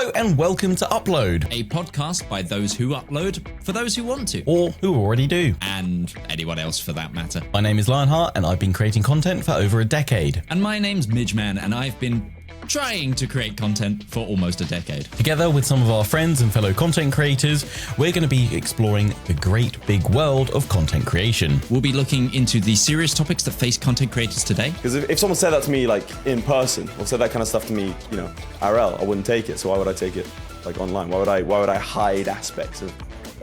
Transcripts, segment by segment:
Hello and welcome to Upload, A podcast by those who upload, for those who want to. or who already do. And anyone else for that matter. My name is Lionheart and I've been creating content for over a decade. And my name's Midgeman, and I've been trying to create content for almost a decade. Together with some of our friends and fellow content creators, we're going to be exploring the great big world of content creation. We'll be looking into the serious topics that face content creators today. Because if someone said that to me, like, in person, or said that kind of stuff to me, you know, IRL, I wouldn't take it. So why would I take it, like, online? Why would I hide aspects of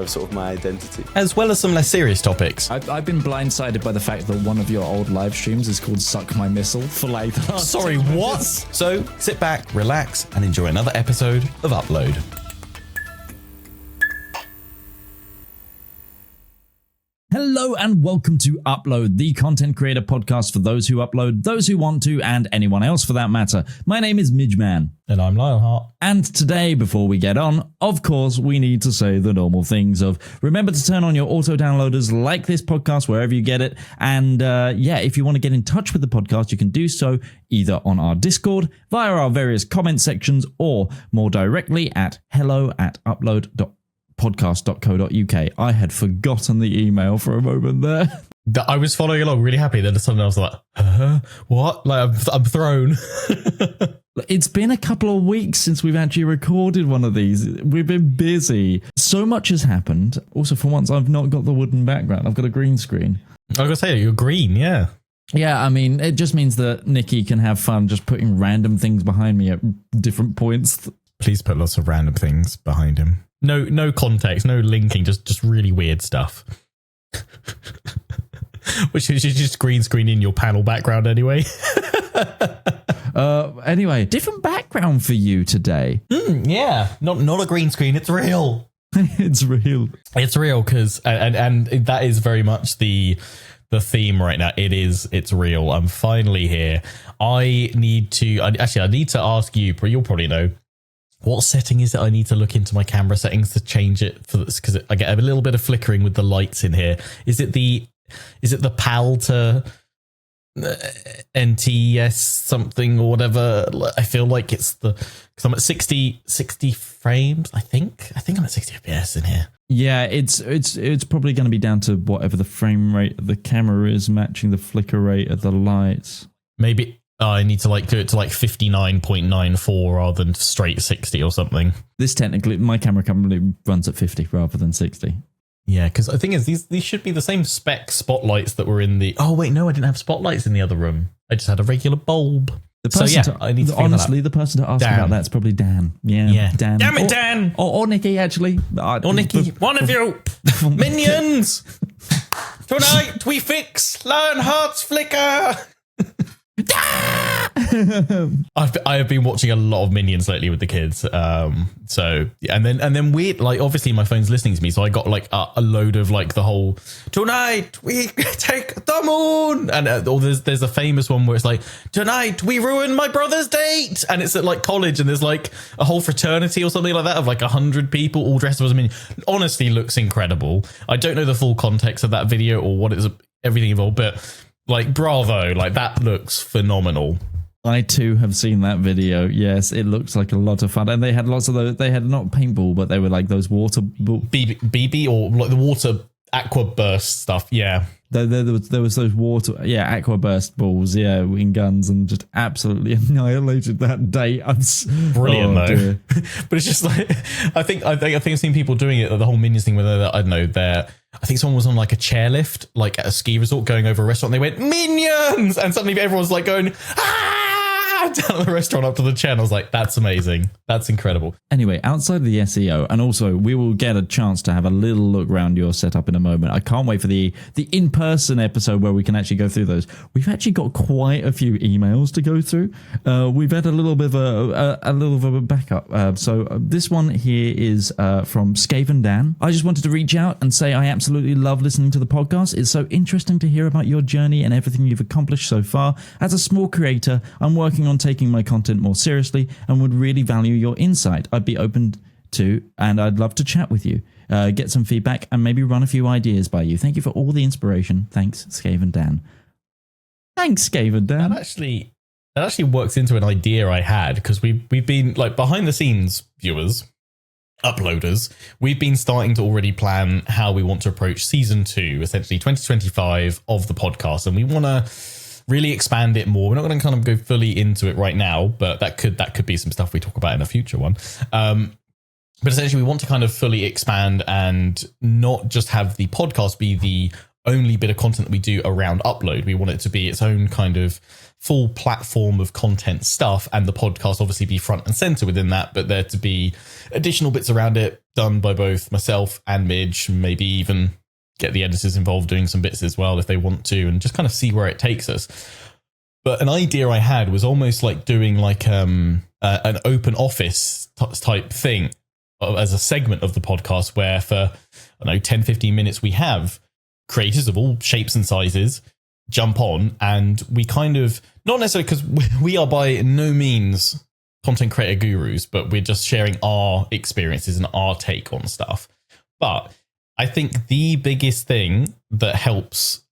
sort of my identity? As well as some less serious topics. I've been blindsided by the fact that one of your old live streams is called Suck My Missile for like the last Sorry, 10 what? minutes. So sit back, relax, and enjoy another episode of Upload. Hello and welcome to Upload, the content creator podcast for those who upload, those who want to, and anyone else for that matter. My name is Midgeman. And I'm Lionheart. And today, before we get on, of course, we need to say the normal things of remember to turn on your auto downloaders, like this podcast wherever you get it. And if you want to get in touch with the podcast, you can do so either on our Discord, via our various comment sections, or more directly at hello@upload.podcast.co.uk. I had forgotten the email for a moment there. I was following along really happy, then suddenly I was like, what? Like, I'm thrown. It's been a couple of weeks since we've actually recorded one of these. We've been busy. So much has happened. Also, for once, I've not got the wooden background. I've got a green screen. I was going to say, you're green, yeah. Yeah, I mean, it just means that Nikki can have fun just putting random things behind me at different points. Please put lots of random things behind him. No context, no linking, just really weird stuff. Which is just green screen in your panel background anyway. Anyway, different background for you today. Yeah, not a green screen, it's real. It's real. It's real because and that is very much the theme right now. It's real. I'm finally here. I need to ask you, but you'll probably know. What setting is it I need to look into my camera settings to change it for this? Because I get a little bit of flickering with the lights in here. Is it the PAL to NTS something or whatever? I feel like it's because I'm at 60 frames. I think I'm at 60 FPS in here. Yeah, it's probably going to be down to whatever the frame rate of the camera is, matching the flicker rate of the lights. Maybe I need to do it to 59.94 rather than straight 60 or something. This technically, my camera currently runs at 50 rather than 60. Yeah, because the thing is, these should be the same spec spotlights that were in the... Oh, wait, no, I didn't have spotlights in the other room. I just had a regular bulb. The person I need to honestly, the person to ask about that's probably Dan. Yeah, Dan. Damn it, Dan! Or Nikki, actually. Or Nikki, one of you! Minions! Tonight we fix Lionheart's flicker! I have been watching a lot of Minions lately with the kids. And then weird, like, obviously my phone's listening to me, so I got like a load of like the whole "tonight we take the moon," and there's a famous one where it's like "tonight we ruin my brother's date," and it's at like college, and there's like a whole fraternity or something like that of like 100 people all dressed up as a Minion. Honestly, looks incredible. I don't know the full context of that video or what it's everything involved, but like, bravo, like that looks phenomenal. I too have seen that video. Yes, it looks like a lot of fun. And they had lots of those. They had not paintball, but they were like those water BB or like the water aqua burst stuff. Yeah. There was those water, aqua burst balls, in guns, and just absolutely annihilated that day. Brilliant though. But it's just like I think I've seen people doing it. The whole Minions thing, where I don't know, I think someone was on like a chairlift, like at a ski resort, going over a restaurant. And they went Minions, and suddenly everyone's like going down at the restaurant up to the chair. And I was like, that's amazing. That's incredible. Anyway, outside of the SEO, and also we will get a chance to have a little look around your setup in a moment. I can't wait for the in-person episode where we can actually go through those. We've actually got quite a few emails to go through. We've had a little bit of a backup. So this one here is from Skaven Dan. I just wanted to reach out and say I absolutely love listening to the podcast. It's so interesting to hear about your journey and everything you've accomplished so far. As a small creator, I'm working on taking my content more seriously and would really value your insight. I'd be open to, and I'd love to chat with you, get some feedback, and maybe run a few ideas by you. Thank you for all the inspiration. Thanks, Skaven Dan. Thanks, Skaven Dan. That actually that actually works into an idea I had, because we've been like behind the scenes viewers, uploaders, we've been starting to already plan how we want to approach season 2, essentially 2025 of the podcast, and we want to really expand it more. We're not going to kind of go fully into it right now, but that could be some stuff we talk about in a future one. But essentially, we want to kind of fully expand and not just have the podcast be the only bit of content that we do around upload. We want it to be its own kind of full platform of content stuff, and the podcast obviously be front and center within that, but there to be additional bits around it done by both myself and Midge, maybe even get the editors involved doing some bits as well if they want to, and just kind of see where it takes us. But an idea I had was almost like doing like an open office type thing as a segment of the podcast, where for, I don't know, 10, 15 minutes, we have creators of all shapes and sizes jump on, and we kind of, not necessarily because we are by no means content creator gurus, but we're just sharing our experiences and our take on stuff. But I think the biggest thing that helps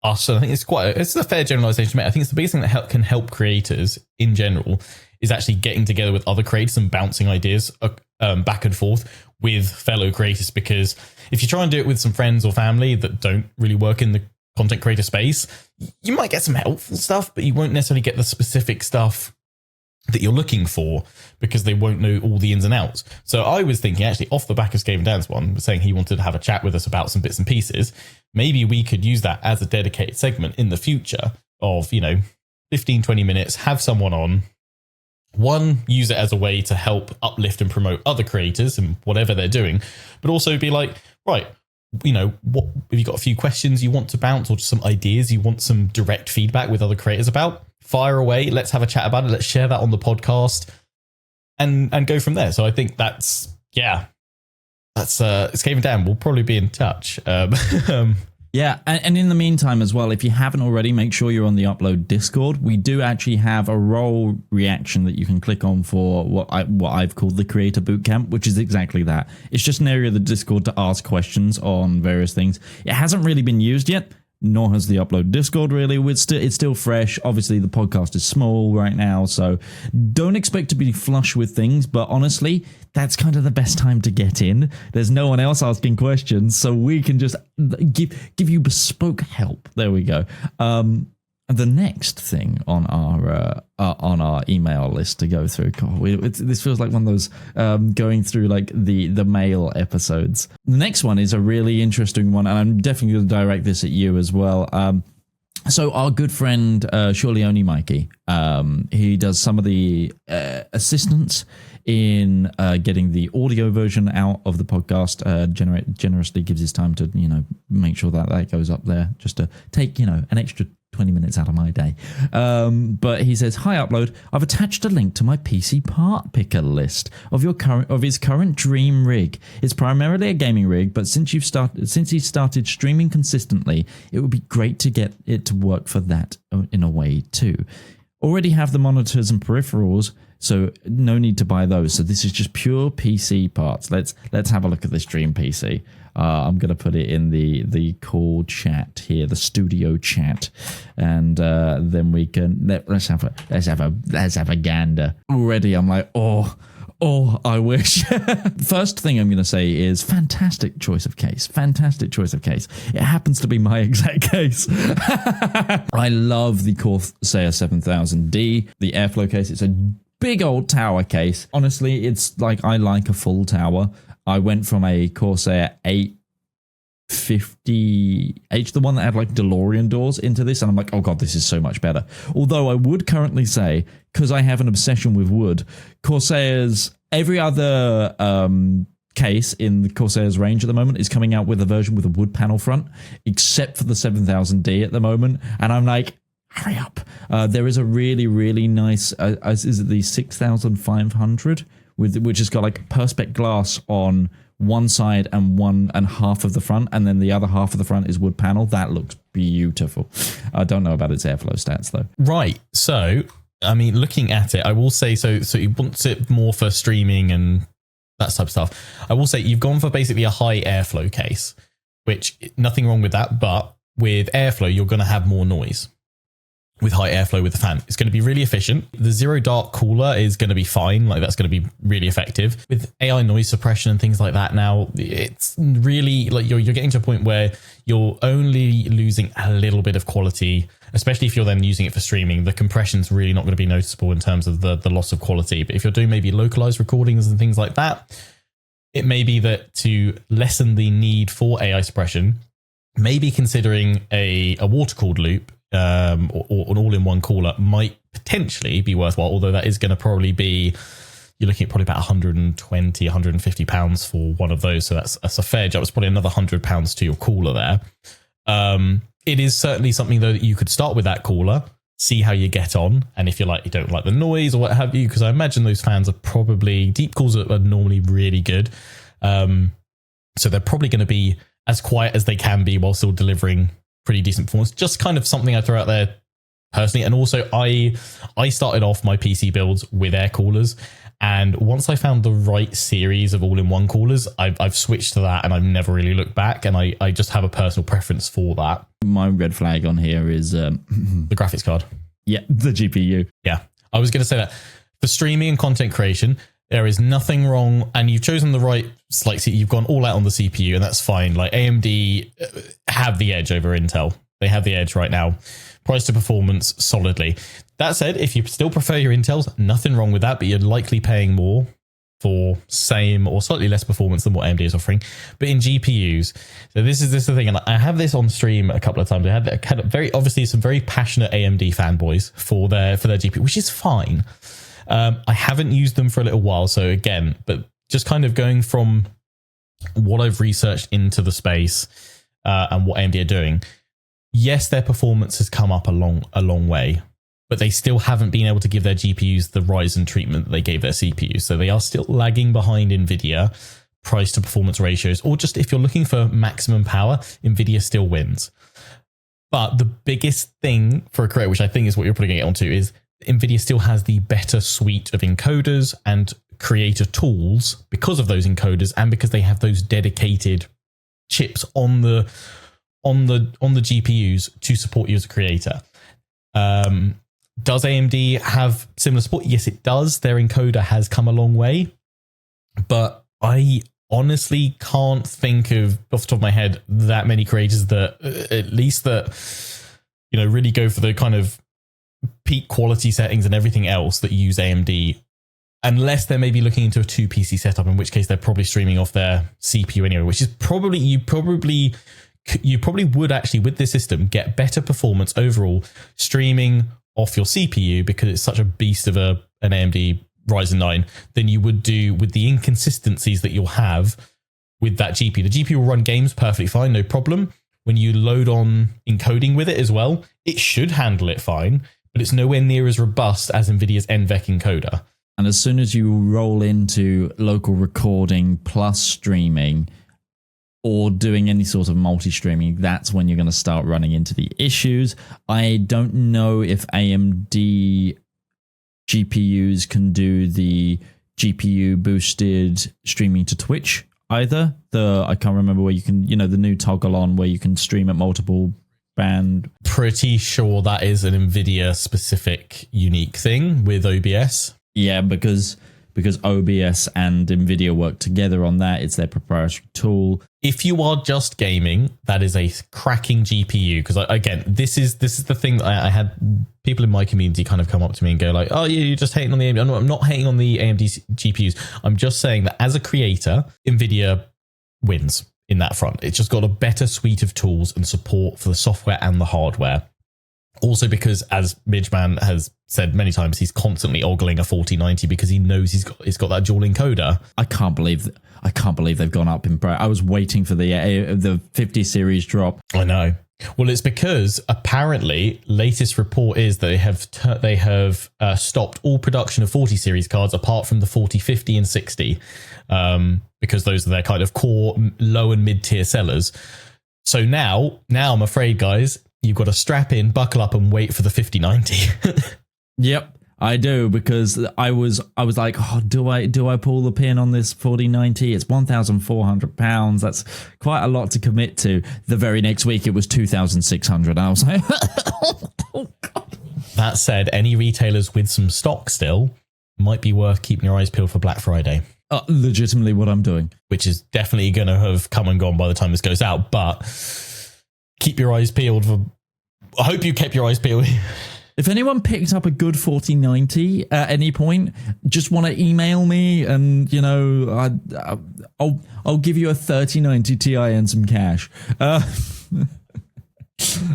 us, and I think it's a fair generalization to make, I think it's the biggest thing that can help creators in general is actually getting together with other creators and bouncing ideas back and forth with fellow creators. Because if you try and do it with some friends or family that don't really work in the content creator space, you might get some helpful stuff, but you won't necessarily get the specific stuff that you're looking for, because they won't know all the ins and outs. So I was thinking, actually, off the back of Skave and Dan's one, saying he wanted to have a chat with us about some bits and pieces, maybe we could use that as a dedicated segment in the future of, 15, 20 minutes, have someone on, one, use it as a way to help uplift and promote other creators and whatever they're doing, but also be like, right, what if you got a few questions you want to bounce, or just some ideas you want some direct feedback with other creators about, fire away, let's have a chat about it, let's share that on the podcast and go from there. So I think that's Skave and Dan. We'll probably be in touch. Yeah, and in the meantime as well, if you haven't already, make sure you're on the Upload Discord. We do actually have a role reaction that you can click on for what I've called the Creator Bootcamp, which is exactly that. It's just an area of the Discord to ask questions on various things. It hasn't really been used yet, nor has the Upload Discord really. It's still fresh. Obviously, the podcast is small right now, so don't expect to be flush with things, but honestly, that's kind of the best time to get in. There's no one else asking questions, so we can just give you bespoke help. There we go. The next thing on our email list to go through, this feels like one of those going through like the mail episodes. The next one is a really interesting one, and I'm definitely going to direct this at you as well. So our good friend SurelyOnlyMikey, he does some of the assistance in getting the audio version out of the podcast. Generously gives his time to make sure that goes up there, just to take an extra 20 minutes out of my day. But he says, "Hi Upload, I've attached a link to my PC part picker list of his current dream rig. It's primarily a gaming rig, but since he started streaming consistently, it would be great to get it to work for that in a way too. Already have the monitors and peripherals, so no need to buy those. So this is just pure PC parts. Let's have a look at this dream PC. I'm going to put it in the call chat here, the studio chat, and then we can let's have a gander. Already, I'm like, oh, I wish. First thing I'm going to say is fantastic choice of case. Fantastic choice of case. It happens to be my exact case. I love the Corsair 7000D, the airflow case. It's a big old tower case. Honestly, it's like I like a full tower. I went from a Corsair 850H, the one that had like DeLorean doors, into this, and I'm like, oh god, this is so much better. Although I would currently say, because I have an obsession with wood, Corsair's every other case in the Corsair's range at the moment is coming out with a version with a wood panel front, except for the 7000D at the moment, and I'm like, hurry up. There is a really, really nice, is it the 6500, which has got like Perspex glass on one side and half of the front, and then the other half of the front is wood panel. That looks beautiful. I don't know about its airflow stats though. Right. So, I mean, looking at it, I will say, so he wants it more for streaming and that type of stuff. I will say you've gone for basically a high airflow case, which nothing wrong with that, but with airflow, you're going to have more noise. with high airflow with the fan. It's going to be really efficient. The zero dark cooler is going to be fine. Like that's going to be really effective. With AI noise suppression and things like that now, it's really like you're getting to a point where you're only losing a little bit of quality, especially if you're then using it for streaming. The compression's really not going to be noticeable in terms of the loss of quality. But if you're doing maybe localized recordings and things like that, it may be that to lessen the need for AI suppression, maybe considering a water-cooled loop or an all-in-one cooler might potentially be worthwhile, although that is going to probably be, you're looking at probably about 120, 150 pounds for one of those. So that's a fair jump. It's probably another 100 pounds to your cooler there. It is certainly something though that you could start with that cooler, see how you get on. And if you don't like the noise or what have you, because I imagine those fans are probably, deep cools are normally really good. So they're probably going to be as quiet as they can be while still delivering pretty decent performance. Just kind of something I throw out there personally. And also I started off my PC builds with air coolers. And once I found the right series of all-in-one coolers, I've switched to that and I've never really looked back. And I just have a personal preference for that. My red flag on here is the graphics card. Yeah, the GPU. Yeah, I was going to say that for streaming and content creation, there is nothing wrong. And you've chosen the right, like, you've gone all out on the CPU and that's fine. Like AMD have the edge over Intel. They have the edge right now. Price to performance solidly. That said, if you still prefer your Intels, nothing wrong with that, but you're likely paying more for same or slightly less performance than what AMD is offering. But in GPUs, so this is the thing, and I have this on stream a couple of times. I had kind of very obviously some very passionate AMD fanboys for their GPU, which is fine. I haven't used them for a little while, so again, but just kind of going from what I've researched into the space and what AMD are doing. Yes, their performance has come up a long way, but they still haven't been able to give their GPUs the Ryzen treatment that they gave their CPUs. So they are still lagging behind Nvidia price to performance ratios, or just if you're looking for maximum power, Nvidia still wins. But the biggest thing for a creator, which I think is what you're putting it onto, is Nvidia still has the better suite of encoders and creator tools because of those encoders and because they have those dedicated chips on the GPUs to support you as a creator. Does AMD have similar support? Yes, it does. Their encoder has come a long way, but I honestly can't think of, off the top of my head, that many creators that really go for the kind of peak quality settings and everything else that use AMD, unless they're maybe looking into a 2 PC setup, in which case they're probably streaming off their CPU anyway, which is probably you probably would actually with this system get better performance overall streaming off your CPU because it's such a beast of an AMD Ryzen 9 than you would do with the inconsistencies that you'll have with that GPU. The GPU will run games perfectly fine, no problem. When you load on encoding with it as well, it should handle it fine, but it's nowhere near as robust as NVIDIA's NVEC encoder. And as soon as you roll into local recording plus streaming, or doing any sort of multi-streaming, that's when you're going to start running into the issues. I don't know if AMD GPUs can do the GPU boosted streaming to Twitch either. I can't remember where you can, the new toggle on where you can stream at multiple band. Pretty sure that is an NVIDIA specific unique thing with OBS. Yeah, because OBS and NVIDIA work together on that. It's their proprietary tool. If you are just gaming, that is a cracking GPU. Because again, this is the thing that I had people in my community kind of come up to me and go like, "Oh, you're just hating on the AMD." I'm not hating on the AMD GPUs. I'm just saying that as a creator, NVIDIA wins in that front. It's just got a better suite of tools and support for the software and the hardware. Also because, as Midgeman has said many times, he's constantly ogling a 4090 because he knows he's got that dual encoder. I can't believe they've gone up in price. I was waiting for the 50 series drop. I know. Well, it's because apparently latest report is that they have stopped all production of 40 series cards apart from the 40, 50 and 60 because those are their kind of core low and mid tier sellers. So now I'm afraid, guys, you've got to strap in, buckle up and wait for the 5090. Yep, I do, because I was like, oh, do I pull the pin on this 4090? It's £1,400. That's quite a lot to commit to. The very next week it was 2,600. I was like, oh God. That said, any retailers with some stock still might be worth keeping your eyes peeled for Black Friday. Legitimately what I'm doing. Which is definitely going to have come and gone by the time this goes out, but keep your eyes peeled for... I hope you kept your eyes peeled. If anyone picked up a good 4090 at any point, just want to email me and, you know, I'll give you a 3090 Ti and some cash.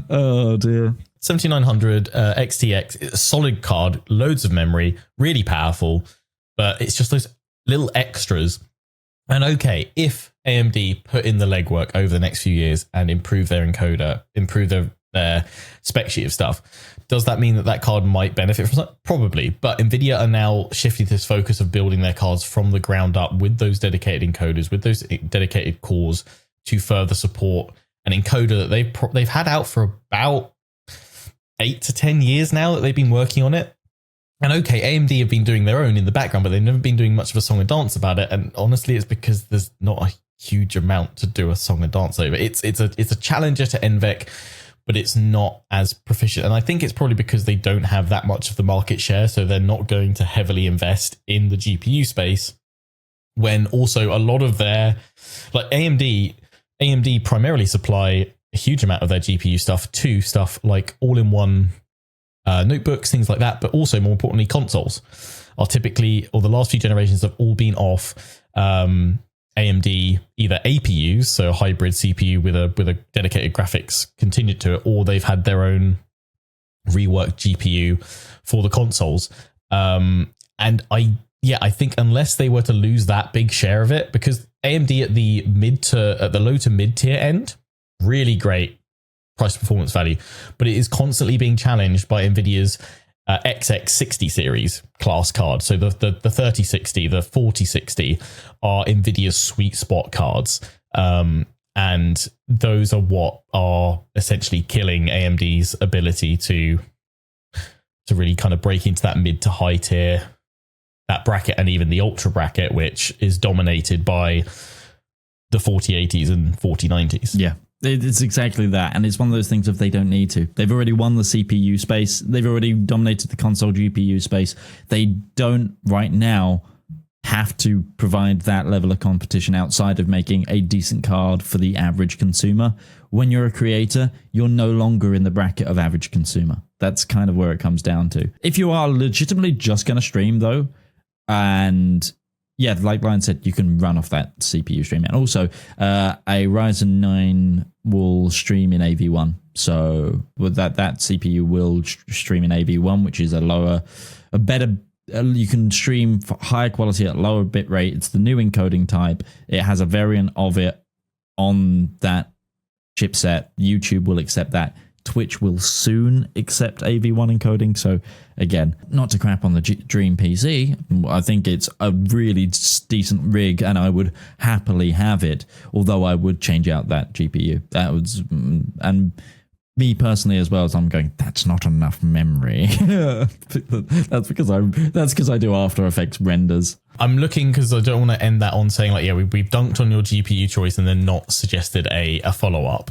Oh, dear. 7900 XTX, solid card, loads of memory, really powerful, but it's just those little extras. And okay, if AMD put in the legwork over the next few years and improve their encoder, improve their spec sheet of stuff, does that mean that that card might benefit from that? Probably, but Nvidia are now shifting this focus of building their cards from the ground up with those dedicated encoders, with those dedicated cores to further support an encoder that they've had out for about 8 to 10 years now that they've been working on it. And okay, AMD have been doing their own in the background, but they've never been doing much of a song and dance about it. And honestly, it's because there's not a huge amount to do a song and dance over. It's a challenger to NVEC, but it's not as proficient. And I think it's probably because they don't have that much of the market share, so they're not going to heavily invest in the GPU space, when also a lot of their, like AMD primarily supply a huge amount of their GPU stuff to stuff like all-in-one notebooks, things like that, but also more importantly, consoles are typically, or the last few generations have all been off AMD either APUs, so a hybrid CPU with a dedicated graphics continued to it, or they've had their own reworked GPU for the consoles. And I think unless they were to lose that big share of it, because AMD at the low to mid tier end, really great price performance value, but it is constantly being challenged by Nvidia's XX60 series class card. So the 3060, the 4060 are Nvidia's sweet spot cards. And those are what are essentially killing AMD's ability to really kind of break into that mid to high tier, that bracket, and even the ultra bracket, which is dominated by the 4080s and 4090s. Yeah. It's exactly that. And it's one of those things if they don't need to. They've already won the CPU space. They've already dominated the console GPU space. They don't right now have to provide that level of competition outside of making a decent card for the average consumer. When you're a creator, you're no longer in the bracket of average consumer. That's kind of where it comes down to. If you are legitimately just going to stream though, and yeah, like Brian said, you can run off that CPU stream. And also, a Ryzen 9 will stream in AV1. So with that CPU will stream in AV1, which is a better, you can stream for higher quality at lower bit rate. It's the new encoding type. It has a variant of it on that chipset. YouTube will accept that. Twitch will soon accept AV1 encoding. So again, not to crap on the Dream PC, I think it's a really decent rig and I would happily have it, although I would change out that GPU. That was, and me personally as well, as I'm going, that's not enough memory. That's because I do After Effects renders. I'm looking because I don't want to end that on saying like, yeah, we've dunked on your GPU choice and then not suggested a follow-up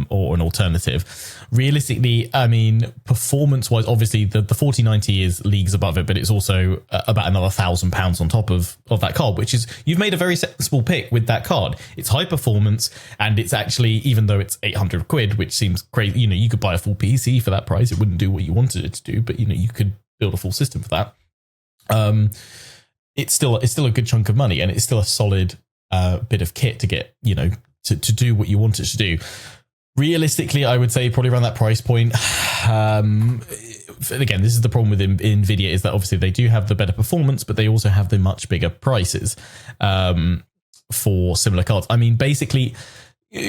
or an alternative. Realistically, I mean, performance-wise, obviously the 4090 is leagues above it, but it's also about another £1,000 on top of that card, which is, you've made a very sensible pick with that card. It's high performance, and it's actually, even though it's 800 quid, which seems crazy, you know, you could buy a full PC for that price. It wouldn't do what you wanted it to do, but you know, you could build a full system for that. It's still a good chunk of money, and it's still a solid bit of kit to get, you know, to do what you want it to do. Realistically, I would say probably around that price point. Again, this is the problem with Nvidia, is that obviously they do have the better performance, but they also have the much bigger prices for similar cards. I mean, basically,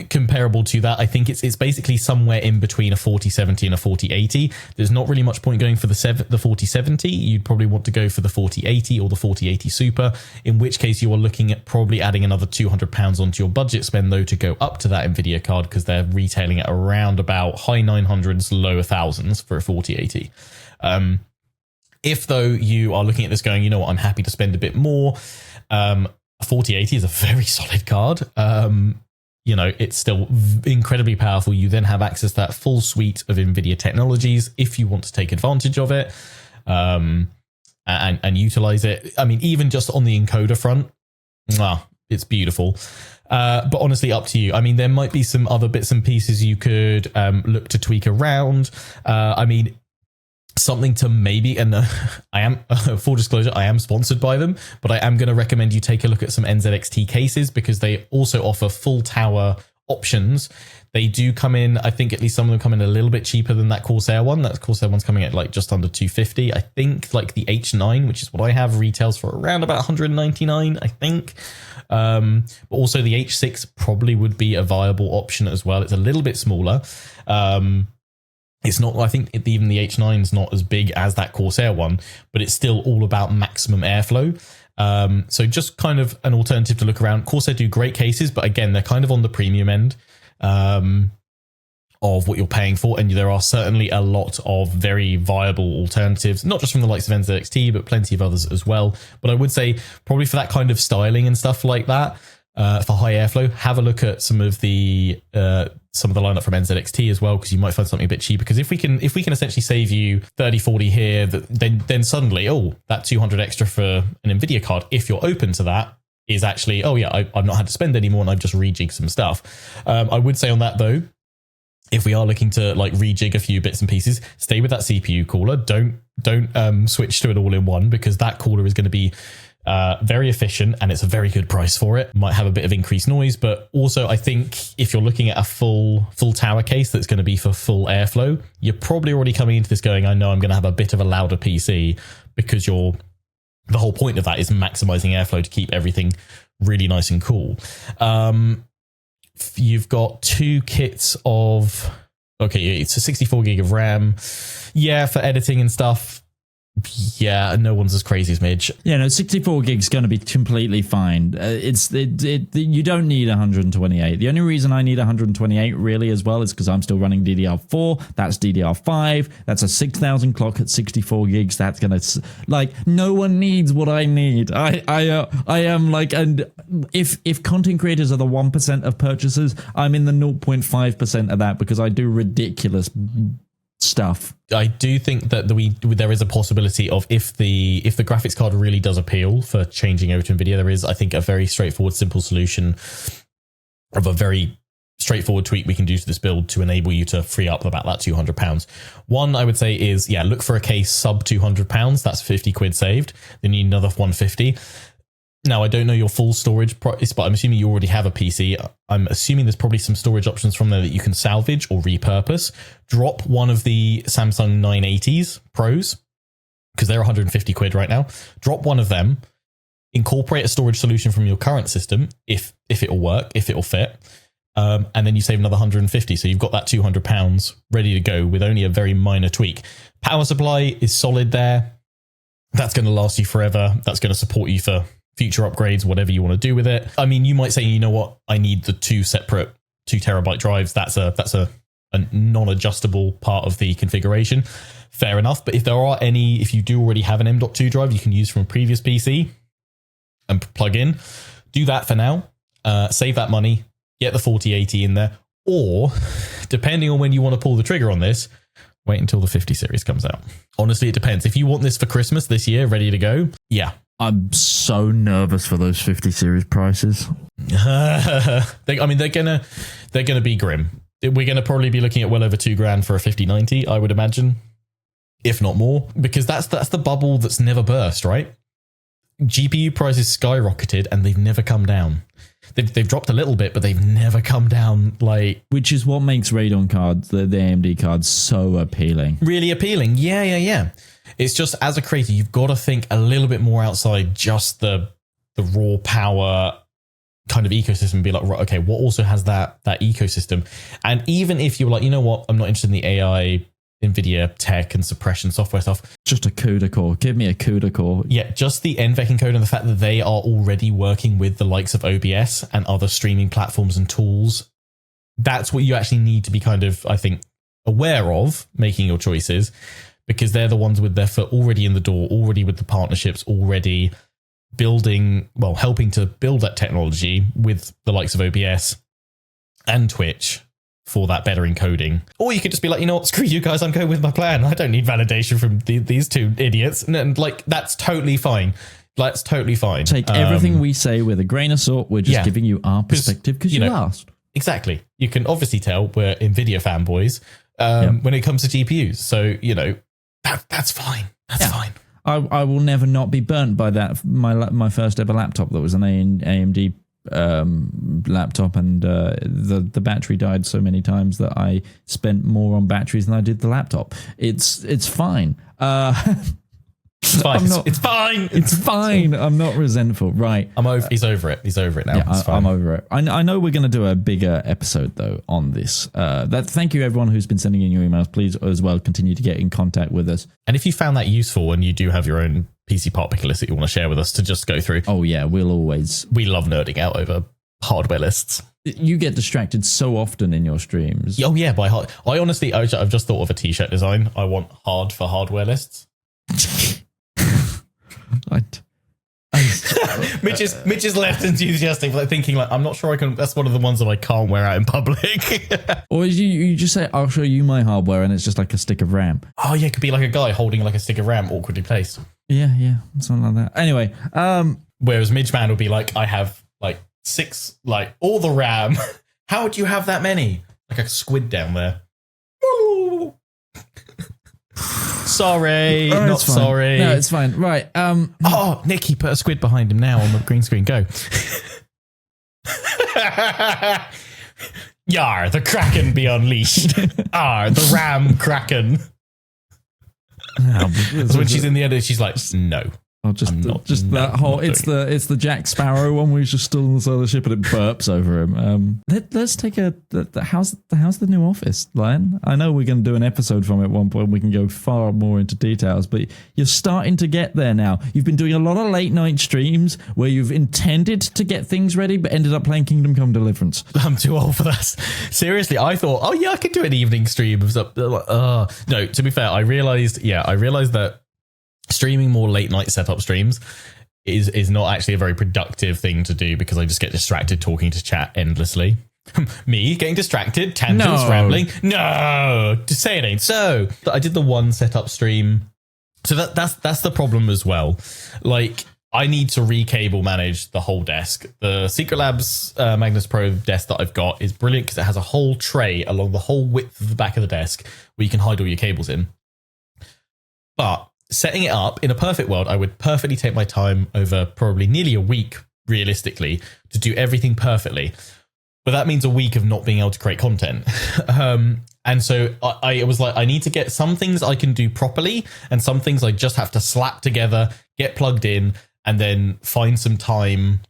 comparable to that, I think it's basically somewhere in between a 4070 and a 4080. There's not really much point going for the 4070. You'd probably want to go for the 4080 or the 4080 Super, in which case you are looking at probably adding another £200 onto your budget spend though to go up to that Nvidia card, because they're retailing at around about high 900s, lower thousands for a 4080. If though you are looking at this going, you know what, I'm happy to spend a bit more, a 4080 is a very solid card. you know, it's still incredibly powerful. You then have access to that full suite of Nvidia technologies if you want to take advantage of it and utilize it. I mean, even just on the encoder front, it's beautiful. But honestly, up to you. I mean, there might be some other bits and pieces you could look to tweak around. I mean, something to maybe, and I am, full disclosure, I am sponsored by them, but I am going to recommend you take a look at some NZXT cases because they also offer full tower options. They do come in, I think at least some of them come in a little bit cheaper than that Corsair one. That Corsair one's coming at like just under 250. I think like the H9, which is what I have, retails for around about 199, I think. But also the H6 probably would be a viable option as well. It's a little bit smaller. It's not, I think even the H9 is not as big as that Corsair one, but it's still all about maximum airflow. So just kind of an alternative to look around. Corsair do great cases, but again, they're kind of on the premium end of what you're paying for. And there are certainly a lot of very viable alternatives, not just from the likes of NZXT, but plenty of others as well. But I would say probably for that kind of styling and stuff like that, for high airflow, have a look at some of the lineup from NZXT as well, because you might find something a bit cheaper. Because if we can essentially save you 30-40 here, then suddenly, that 200 extra for an Nvidia card, if you're open to that, is actually, I've not had to spend any more and I've just rejigged some stuff. I would say on that though, if we are looking to like rejig a few bits and pieces, stay with that CPU cooler. Don't switch to an all-in-one, because that cooler is going to be very efficient and it's a very good price for it. Might have a bit of increased noise, but also I think if you're looking at a full tower case that's going to be for full airflow, you're probably already coming into this going, I know I'm going to have a bit of a louder PC, because the whole point of that is maximizing airflow to keep everything really nice and cool. You've got two kits of, it's a 64 gig of RAM. Yeah, for editing and stuff. Yeah, no one's as crazy as Midge. Yeah, no, 64 gigs going to be completely fine. You don't need 128. The only reason I need 128 really as well is because I'm still running DDR4. That's DDR5. That's a 6000 clock at 64 gigs. That's going to, like, no one needs what I need. I am like, and if content creators are the 1% of purchasers, I'm in the 0.5% of that, because I do ridiculous stuff. I do think that there is a possibility of, if the graphics card really does appeal for changing over to Nvidia, there is, I think, a very straightforward, simple solution of a very straightforward tweak we can do to this build to enable you to free up about that £200. One, I would say, is look for a case sub £200. That's 50 quid saved. Then you need another 150. Now, I don't know your full storage price, but I'm assuming you already have a PC. I'm assuming there's probably some storage options from there that you can salvage or repurpose. Drop one of the Samsung 980s Pros, because they're 150 quid right now. Drop one of them, incorporate a storage solution from your current system, if it'll work, if it'll fit, and then you save another 150. So you've got that £200 ready to go with only a very minor tweak. Power supply is solid there. That's going to last you forever. That's going to support you for future upgrades, whatever you want to do with it. I mean, you might say, you know what, I need the two separate 2 terabyte drives. That's a non-adjustable part of the configuration. Fair enough. But if you do already have an M.2 drive you can use from a previous PC and plug in, do that for now. Save that money, get the 4080 in there, or depending on when you want to pull the trigger on this, wait until the 50 series comes out. Honestly, it depends. If you want this for Christmas this year, ready to go, yeah. I'm so nervous for those 50 series prices. They're gonna be grim. We're gonna probably be looking at well over $2,000 for a 5090, I would imagine, if not more, because that's the bubble that's never burst, right? GPU prices skyrocketed and they've never come down. They've dropped a little bit, but they've never come down, which is what makes Radeon cards, the AMD cards, so appealing. Really appealing. Yeah. It's just, as a creator, you've got to think a little bit more outside just the raw power kind of ecosystem and be like, right, okay, what also has that ecosystem? And even if you're like, you know what, I'm not interested in the AI, Nvidia tech and suppression software stuff. Just a CUDA core. Give me a CUDA core. Yeah, just the NVENC encode and the fact that they are already working with the likes of OBS and other streaming platforms and tools. That's what you actually need to be kind of, I think, aware of making your choices, because they're the ones with their foot already in the door, already with the partnerships, already helping to build that technology with the likes of OBS and Twitch for that better encoding. Or you could just be like, you know what, screw you guys, I'm going with my plan. I don't need validation from these two idiots. And like, that's totally fine. That's totally fine. Take everything we say with a grain of salt. We're just giving you our perspective because you asked. Exactly. You can obviously tell we're Nvidia fanboys when it comes to GPUs. So, that's fine. That's fine. I will never not be burnt by that. My first ever laptop that was an AMD laptop, and the battery died so many times that I spent more on batteries than I did the laptop. It's fine. It's fine. It's fine. It's fine. I'm not resentful. Right. He's over it. He's over it now. Yeah, I'm over it. I know we're going to do a bigger episode though on this. Thank you everyone who's been sending in your emails. Please as well continue to get in contact with us. And if you found that useful and you do have your own PC part picker list that you want to share with us to just go through. Oh yeah, we love nerding out over hardware lists. You get distracted so often in your streams. Oh yeah, by hard. I've just thought of a t-shirt design. I want hard for hardware lists. Mitch is less enthusiastic, like thinking like, I'm not sure I can. That's one of the ones that I can't wear out in public. Or you just say, I'll show you my hardware, and it's just like a stick of RAM. Oh yeah, it could be like a guy holding like a stick of RAM awkwardly placed. Yeah, something like that. Anyway, whereas Midgeman would be like, I have like 6, like all the RAM. How would you have that many? Like a squid down there. Sorry, not sorry. No, it's fine. Right. Oh, Nicky put a squid behind him now on the green screen. Go. Yar, the Kraken be unleashed. The Ram Kraken. So when she's in the edit, she's like, no. That whole it's the Jack Sparrow one where he's just still on the side of the ship and it burps over him. Let's take how's the new office, Lion? I know we're going to do an episode from it at one point. We can go far more into details, but you're starting to get there now. You've been doing a lot of late night streams where you've intended to get things ready, but ended up playing Kingdom Come Deliverance. I'm too old for that. Seriously, I thought, oh yeah, I could do an evening stream of stuff. No, to be fair, I realized that streaming more late night setup streams is not actually a very productive thing to do because I just get distracted talking to chat endlessly. Me getting distracted, tangents, rambling. No, to say it ain't so. I did the one setup stream, so that's the problem as well. Like, I need to recable manage the whole desk. The Secret Labs Magnus Pro desk that I've got is brilliant because it has a whole tray along the whole width of the back of the desk where you can hide all your cables in. But setting it up in a perfect world, I would perfectly take my time over probably nearly a week, realistically, to do everything perfectly. But that means a week of not being able to create content. And so I was like, I need to get some things I can do properly and some things I just have to slap together, get plugged in, and then find some time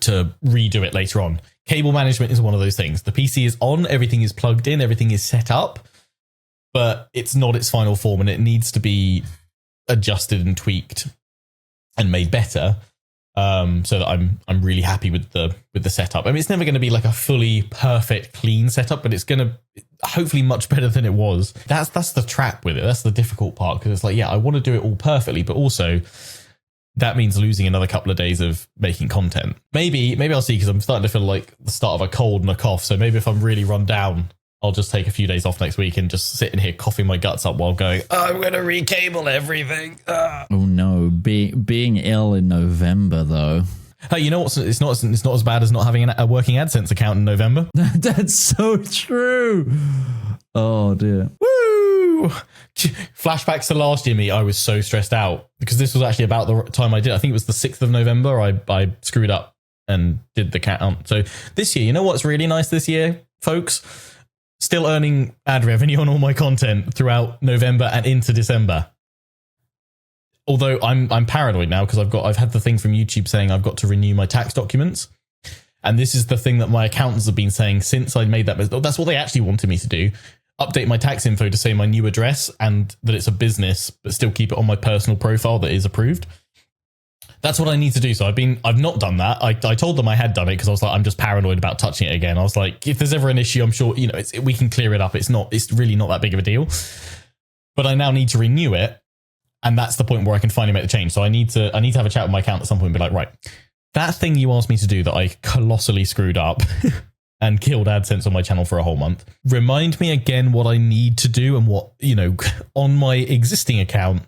to redo it later on. Cable management is one of those things. The PC is on, everything is plugged in, everything is set up, but it's not its final form and it needs to be adjusted and tweaked and made better, so that I'm really happy with the setup. I mean, it's never going to be like a fully perfect clean setup, but it's going to hopefully much better than it was. That's the trap with it. That's the difficult part, because it's like, yeah, I want to do it all perfectly, but also that means losing another couple of days of making content. Maybe I'll see, because I'm starting to feel like the start of a cold and a cough. So maybe if I'm really run down, I'll just take a few days off next week and just sit in here coughing my guts up while going, I'm going to recable everything. Oh no, being ill in November though. Hey, you know what? It's not as bad as not having a working AdSense account in November. That's so true. Oh dear. Woo! Flashbacks to last year, me. I was so stressed out because this was actually about the time I did. I think it was the 6th of November. I screwed up and did the count. So this year, you know what's really nice this year, folks? Still earning ad revenue on all my content throughout November and into December. Although I'm paranoid now because I've had the thing from YouTube saying I've got to renew my tax documents. And this is the thing that my accountants have been saying since I made that mistake. That's what they actually wanted me to do. Update my tax info to say my new address and that it's a business, but still keep it on my personal profile that is approved. That's what I need to do. So I've not done that. I told them I had done it because I was like, I'm just paranoid about touching it again. I was like, if there's ever an issue, I'm sure, we can clear it up. It's really not that big of a deal, but I now need to renew it. And that's the point where I can finally make the change. So I need to have a chat with my accountant at some point and be like, right, that thing you asked me to do that I colossally screwed up, and killed AdSense on my channel for a whole month. Remind me again what I need to do and what, on my existing account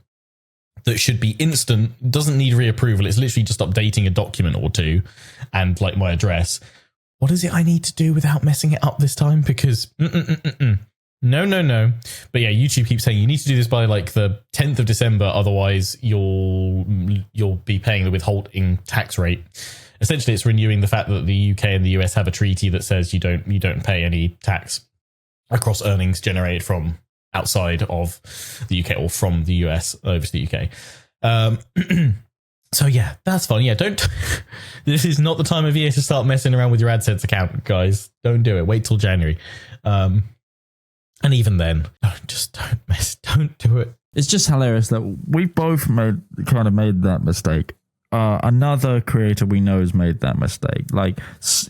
that should be instant, doesn't need reapproval. It's literally just updating a document or two and like my address. What is it I need to do without messing it up this time? Because no. But yeah, YouTube keeps saying you need to do this by like the 10th of December. Otherwise you'll be paying the withholding tax rate. Essentially, it's renewing the fact that the UK and the US have a treaty that says you don't pay any tax across earnings generated from outside of the UK or from the US over to the UK. So yeah, that's fun. Yeah, don't. This is not the time of year to start messing around with your AdSense account, guys. Don't do it. Wait till January. And even then, don't do it. It's just hilarious that we both made that mistake. Another creator we know has made that mistake. Like,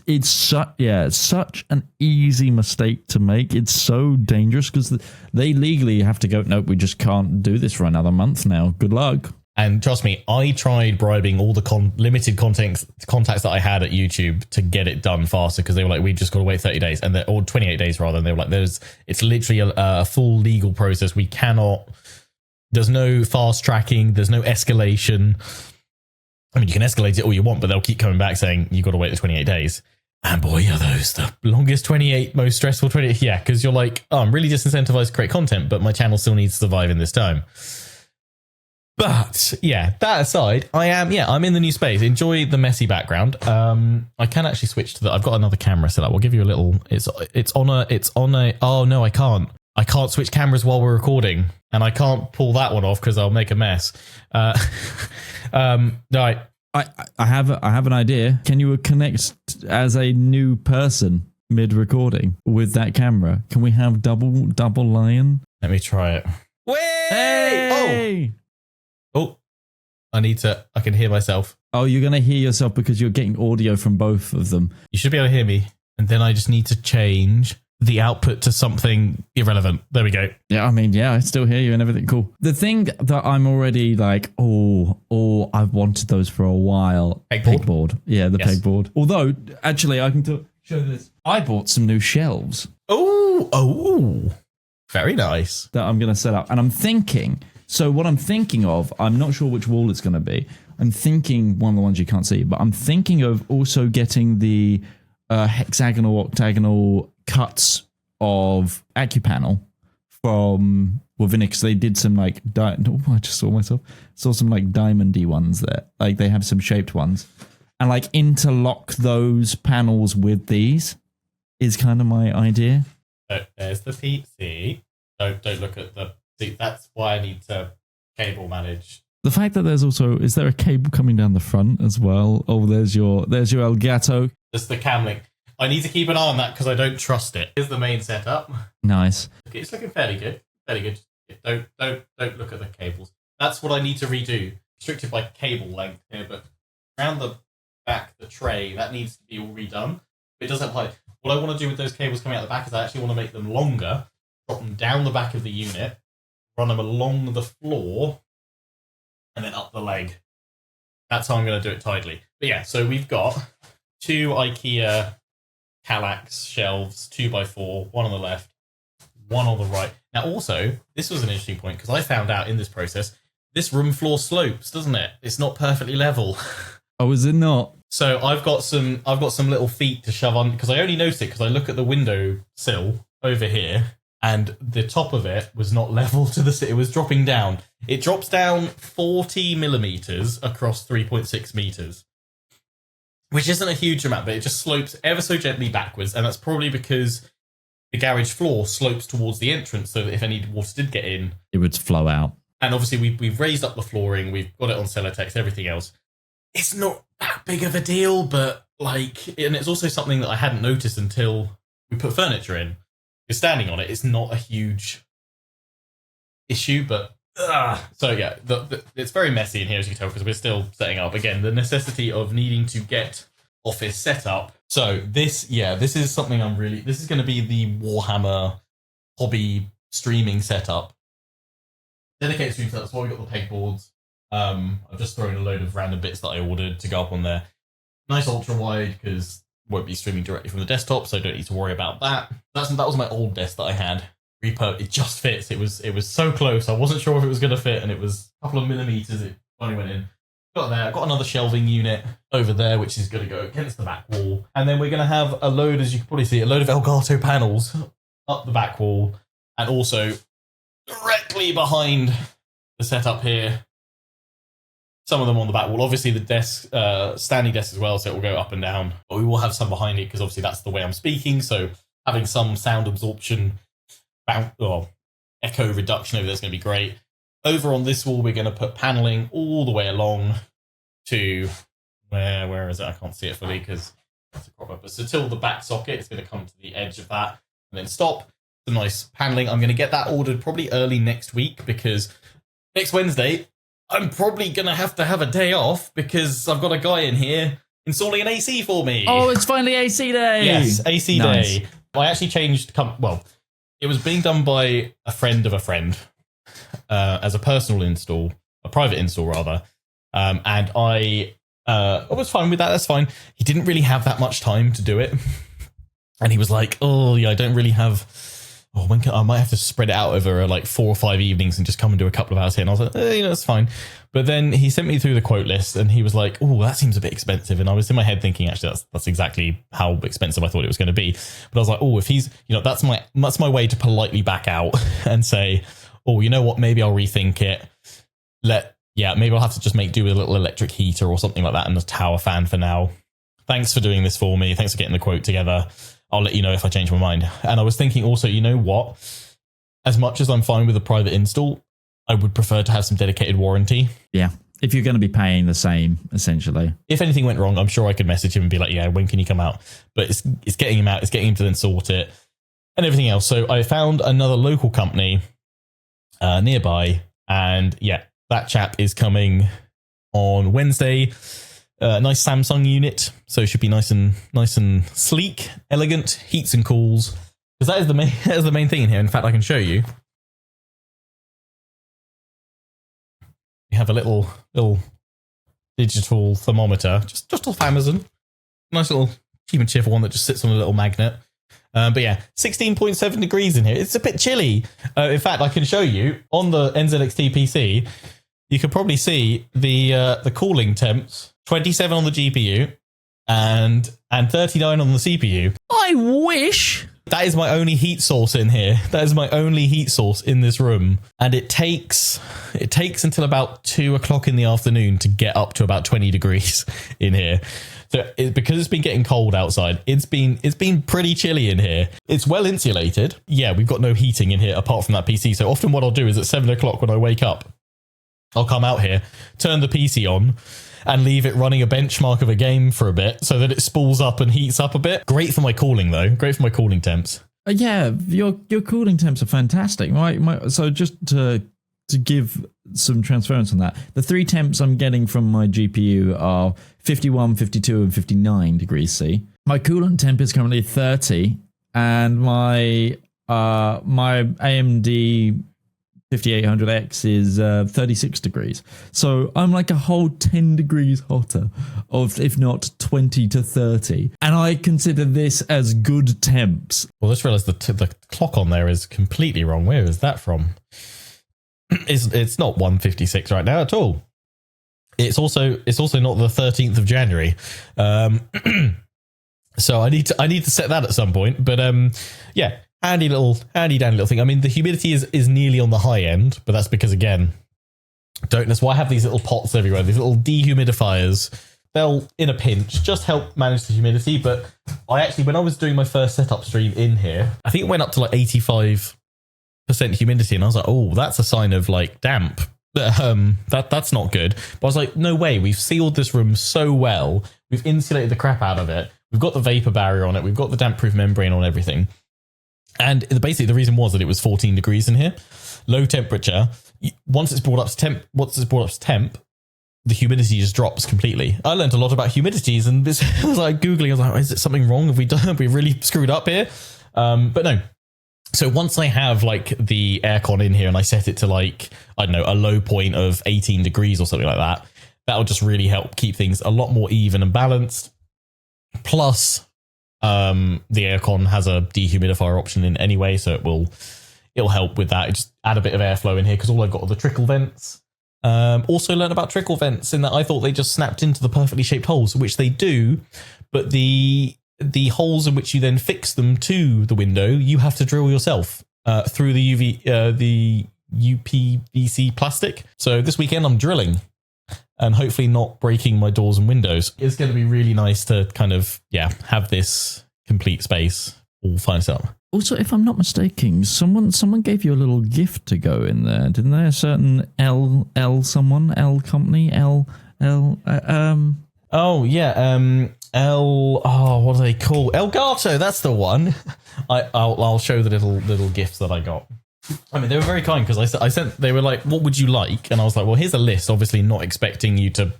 it's such an easy mistake to make. It's so dangerous because they legally have to go, nope, we just can't do this for another month now. Good luck. And trust me, I tried bribing all the limited contacts that I had at YouTube to get it done faster because they were like, we just got to wait 30 days or 28 days rather. And they were like, it's literally a full legal process. We cannot, there's no fast tracking. There's no escalation. I mean, you can escalate it all you want, but they'll keep coming back saying you've got to wait the 28 days. And boy, are those the longest 28, most stressful 28. Yeah, because you're like, oh, I'm really disincentivized to create content, but my channel still needs to survive in this time. But yeah, that aside, I'm in the new space. Enjoy the messy background. I can actually switch to I've got another camera set up. I'll give you a little, oh no, I can't switch cameras while we're recording, and I can't pull that one off because I'll make a mess. No, I have an idea. Can you connect as a new person mid recording with that camera? Can we have double lion? Let me try it. Hey! Oh, I can hear myself. Oh, you're going to hear yourself because you're getting audio from both of them. You should be able to hear me. And then I just need to change the output to something irrelevant. There we go. Yeah, I mean, yeah, I still hear you and everything. Cool. The thing that I'm already like, I've wanted those for a while. Pegboard. Yeah, the pegboard. Although, actually, I can show this. I bought some new shelves. Oh, very nice. That I'm going to set up. And I'm thinking... So what I'm thinking of, I'm not sure which wall it's going to be. I'm thinking one of the ones you can't see, but I'm thinking of also getting the hexagonal, octagonal cuts of AccuPanel from within it, because they did some like, I just saw some like diamondy ones there. Like they have some shaped ones. And like interlock those panels with these is kind of my idea. So there's the PC. Don't look at the... See, that's why I need to cable manage. The fact that is there a cable coming down the front as well? Oh, there's your Elgato. That's the cam link. I need to keep an eye on that because I don't trust it. Here's the main setup. Nice. Okay, it's looking fairly good. Don't look at the cables. That's what I need to redo. Restricted by cable length here, but around the back, the tray, that needs to be all redone. It doesn't like what I want to do with those cables coming out the back is I actually want to make them longer, drop them down the back of the unit, run them along the floor, and then up the leg. That's how I'm going to do it tidily. But yeah, so we've got 2 IKEA Kallax shelves, 2x4, one on the left, one on the right. Now also, this was an interesting point because I found out in this process, this room floor slopes, doesn't it? It's not perfectly level. Oh, is it not? So I've got some little feet to shove on because I only noticed it because I look at the window sill over here. And the top of it was not level to it was dropping down. It drops down 40 millimeters across 3.6 meters, which isn't a huge amount, but it just slopes ever so gently backwards. And that's probably because the garage floor slopes towards the entrance so that if any water did get in, it would flow out. And obviously we've raised up the flooring, we've got it on Celotex, everything else. It's not that big of a deal, but and it's also something that I hadn't noticed until we put furniture in. You're standing on it, it's not a huge issue, but so yeah, it's very messy in here as you can tell because we're still setting up. Again, the necessity of needing to get office set up. So this is something this is going to be the Warhammer hobby streaming setup. Dedicated stream setup, that's why we got the pegboards. I've just thrown a load of random bits that I ordered to go up on there. Nice ultra wide because won't be streaming directly from the desktop, so I don't need to worry about that. That was my old desk that I had. Repo, it just fits. It was so close. I wasn't sure if it was going to fit, and it was a couple of millimeters. It finally went in. Got there. I've got another shelving unit over there, which is going to go against the back wall. And then we're going to have a load, as you can probably see, a load of Elgato panels up the back wall, and also directly behind the setup here. Some of them on the back wall. Obviously, the desk, standing desk as well, so it will go up and down. But we will have some behind it because obviously that's the way I'm speaking. So having some sound absorption, or echo reduction over there is going to be great. Over on this wall, we're going to put paneling all the way along to where is it? I can't see it fully because it's a crop up. So till the back socket, it's going to come to the edge of that and then stop. Some nice paneling. I'm going to get that ordered probably early next week because next Wednesday, I'm probably going to have a day off because I've got a guy in here installing an AC for me. Oh, it's finally AC day. Yes, AC Nice. day. I actually changed, it was being done by a friend of a friend as a personal install, a private install rather. And I was fine with that. That's fine. He didn't really have that much time to do it. And he was like, oh, yeah, I don't really have... I might have to spread it out over like 4 or 5 evenings and just come and do a couple of hours here. And I was like, that's fine. But then he sent me through the quote list and he was like, oh, that seems a bit expensive. And I was in my head thinking, actually, that's exactly how expensive I thought it was going to be. But I was like, oh, if he's, that's my way to politely back out and say, oh, you know what? Maybe I'll rethink it. Maybe I'll have to just make do with a little electric heater or something like that and a tower fan for now. Thanks for doing this for me. Thanks for getting the quote together. I'll let you know if I change my mind. And I was thinking also, you know what? As much as I'm fine with a private install, I would prefer to have some dedicated warranty. Yeah. If you're going to be paying the same, essentially. If anything went wrong, I'm sure I could message him and be like, yeah, when can you come out? But it's getting him out. It's getting him to then sort it and everything else. So I found another local company nearby. And yeah, that chap is coming on Wednesday. Nice Samsung unit, so it should be nice and sleek, elegant, heats and cools. Because that is the main thing in here. In fact, I can show you. We have a little digital thermometer, just off Amazon. Nice little cheap and cheerful one that just sits on a little magnet. But yeah, 16.7 degrees in here. It's a bit chilly. In fact, I can show you on the NZXT PC. You can probably see the cooling temps. 27 on the GPU and 39 on the CPU. I wish. That is my only heat source in here. That is my only heat source in this room. And it takes until about 2 o'clock in the afternoon to get up to about 20 degrees in here. So because it's been getting cold outside, it's been pretty chilly in here. It's well insulated. Yeah, we've got no heating in here apart from that PC. So often what I'll do is at 7 o'clock when I wake up, I'll come out here, turn the PC on, and leave it running a benchmark of a game for a bit so that it spools up and heats up a bit. Great for my cooling, though. Great for my cooling temps. Yeah, your cooling temps are fantastic. So just to give some transference on that, the 3 temps I'm getting from my GPU are 51, 52, and 59 degrees C. My coolant temp is currently 30, and my AMD 5800X is 36 degrees. So I'm like a whole 10 degrees hotter, if not 20 to 30. And I consider this as good temps. Well, let's realize the clock on there is completely wrong. Where is that from? It's not 1:56 right now at all. It's also not the 13th of January. So I need to set that at some point. But yeah. Handy dandy little thing. I mean, the humidity is nearly on the high end, but that's because, again, that's why I have these little pots everywhere, these little dehumidifiers. They'll, in a pinch, just help manage the humidity. But I actually, when I was doing my first setup stream in here, I think it went up to like 85% humidity, and I was like, oh, that's a sign of like damp. That's not good. But I was like, no way. We've sealed this room so well. We've insulated the crap out of it. We've got the vapor barrier on it. We've got the damp-proof membrane on everything. And basically the reason was that it was 14 degrees in here, low temperature. Once it's brought up to temp, the humidity just drops completely. I learned a lot about humidities, and this I was like Googling. I was like, is it something wrong? Have we really screwed up here? But no. So once I have like the aircon in here and I set it to like, I don't know, a low point of 18 degrees or something like that, that'll just really help keep things a lot more even and balanced. Plus, The aircon has a dehumidifier option in anyway, so it'll help with that. It just add a bit of airflow in here because all I've got are the trickle vents. Also learned about trickle vents in that I thought they just snapped into the perfectly shaped holes, which they do, but the holes in which you then fix them to the window, you have to drill yourself through the UPVC plastic. So this weekend I'm drilling and hopefully not breaking my doors and windows. It's going to be really nice to kind of, have this complete space all finished up. Also, if I'm not mistaken, someone gave you a little gift to go in there, didn't they? A certain L company, Oh yeah, what do they call? Elgato, that's the one. I'll show the little gifts that I got. I mean, they were very kind because I sent. They were like, "What would you like?" And I was like, "Well, here's a list." Obviously, not expecting you to,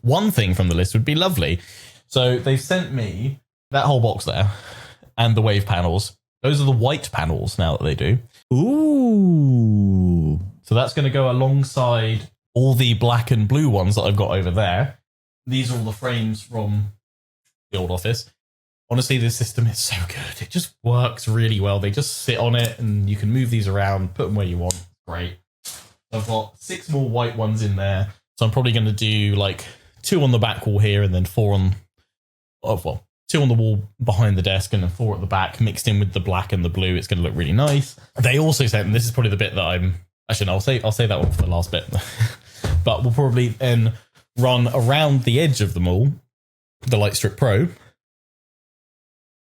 one thing from the list would be lovely. So they sent me that whole box there, and the wave panels. Those are the white panels now that they do. Ooh! So that's going to go alongside all the black and blue ones that I've got over there. These are all the frames from the old office. Honestly, this system is so good. It just works really well. They just sit on it and you can move these around, put them where you want. Great. I've got 6 more white ones in there. So I'm probably going to do like 2 on the back wall here and then 4 on... 2 on the wall behind the desk and then 4 at the back, mixed in with the black and the blue. It's going to look really nice. They also said, and this is probably the bit that I'm... Actually, no, I'll say that one for the last bit. But we'll probably then run around the edge of them all, the Light Strip Pro,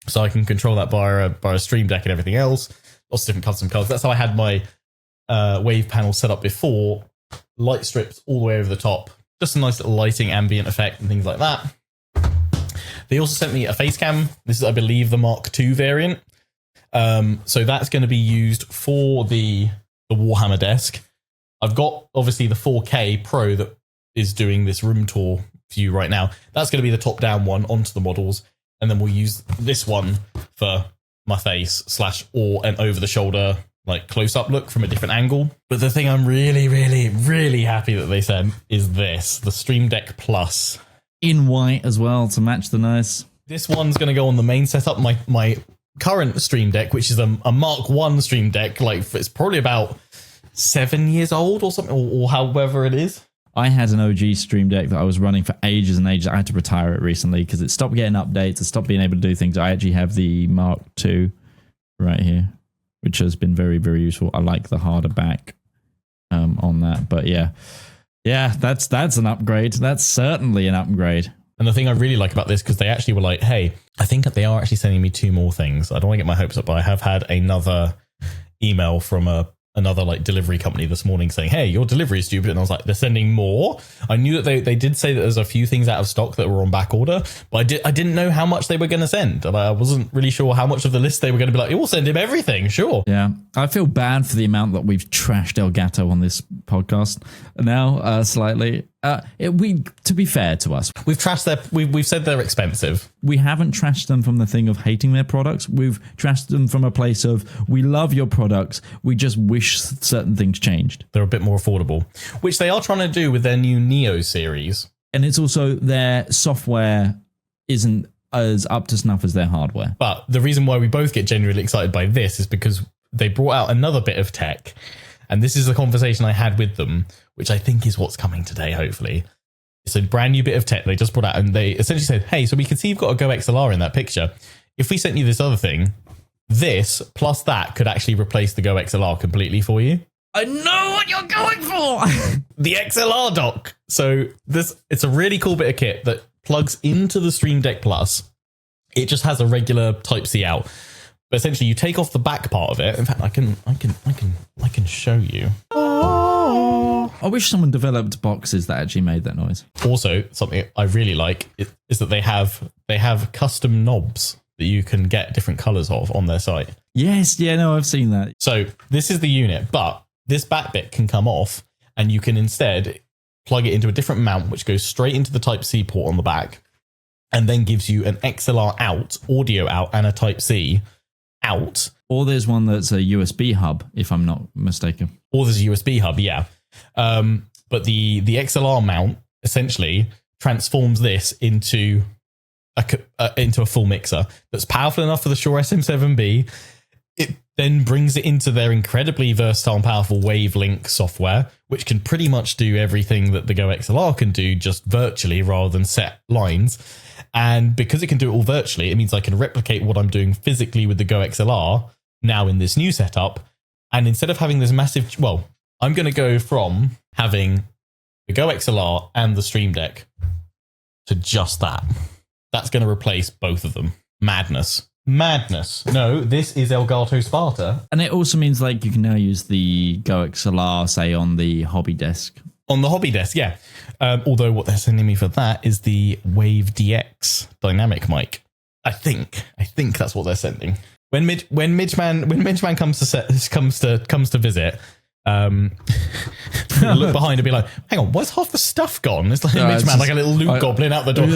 so I can control that by a Stream Deck and everything else. Lots of different custom colors. That's how I had my wave panel set up before. Light strips all the way over the top. Just a nice little lighting, ambient effect and things like that. They also sent me a face cam. This is, I believe, the Mark II variant. So that's going to be used for the Warhammer desk. I've got, obviously, the 4K Pro that is doing this room tour view right now. That's going to be the top-down one onto the models. And then we'll use this one for my face / or an over-the-shoulder, like, close-up look from a different angle. But the thing I'm really, really, really happy that they sent is this, the Stream Deck Plus. In white as well to match the nice. This one's going to go on the main setup. My current Stream Deck, which is a Mark I Stream Deck, like it's probably about 7 years old or something, or however it is. I had an OG Stream Deck that I was running for ages and ages. I had to retire it recently because it stopped getting updates. It stopped being able to do things. I actually have the Mark II right here, which has been very, very useful. I like the harder back on that. But yeah, that's an upgrade. That's certainly an upgrade. And the thing I really like about this, because they actually were like, hey, I think that they are actually sending me 2 more things. I don't want to get my hopes up, but I have had another email from another like delivery company this morning saying, hey, your delivery is stupid. And I was like, they're sending more. I knew that they did say that there's a few things out of stock that were on back order, but I didn't know how much they were going to send. And I wasn't really sure how much of the list they were going to be like, we'll send him everything. Sure. Yeah. I feel bad for the amount that we've trashed Elgato on this podcast now, slightly. To be fair to us, we've trashed we've said they're expensive. We haven't trashed them from the thing of hating their products. We've trashed them from a place of, we love your products. We just wish certain things changed. They're a bit more affordable, which they are trying to do with their new Neo series. And it's also their software isn't as up to snuff as their hardware. But the reason why we both get genuinely excited by this is because they brought out another bit of tech. And this is a conversation I had with them, which I think is what's coming today, hopefully. It's a brand new bit of tech they just brought out, and they essentially said, hey, so we can see you've got a Go XLR in that picture. If we sent you this other thing, this plus that could actually replace the Go XLR completely for you. I know what you're going for! The XLR dock. So it's a really cool bit of kit that plugs into the Stream Deck Plus. It just has a regular Type-C out. But essentially, you take off the back part of it. In fact, I can show you. I wish someone developed boxes that actually made that noise. Also, something I really like is that they have custom knobs that you can get different colors of on their site. Yes, yeah, no, I've seen that. So this is the unit, but this back bit can come off, and you can instead plug it into a different mount, which goes straight into the Type-C port on the back, and then gives you an XLR out, audio out, and a Type-C out. Or there's one that's a USB hub, if I'm not mistaken. Or there's a USB hub, yeah. But the XLR mount essentially transforms this into into a full mixer that's powerful enough for the Shure SM7B. It then brings it into their incredibly versatile and powerful Wavelink software, which can pretty much do everything that the Go XLR can do, just virtually rather than set lines. And because it can do it all virtually, it means I can replicate what I'm doing physically with the Go XLR now in this new setup. And instead of having this massive, well, I'm going to go from having the Go XLR and the Stream Deck to just that. That's going to replace both of them. Madness. No, this is Elgato Sparta. And it also means like you can now use the Go XLR, say, on the hobby desk. On the hobby desk, yeah. Although what they're sending me for that is the Wave DX dynamic mic. I think that's what they're sending. When Midgeman comes to visit, look behind and be like, hang on, where's half the stuff gone? It's like Midgeman, like a little loot goblin out the door.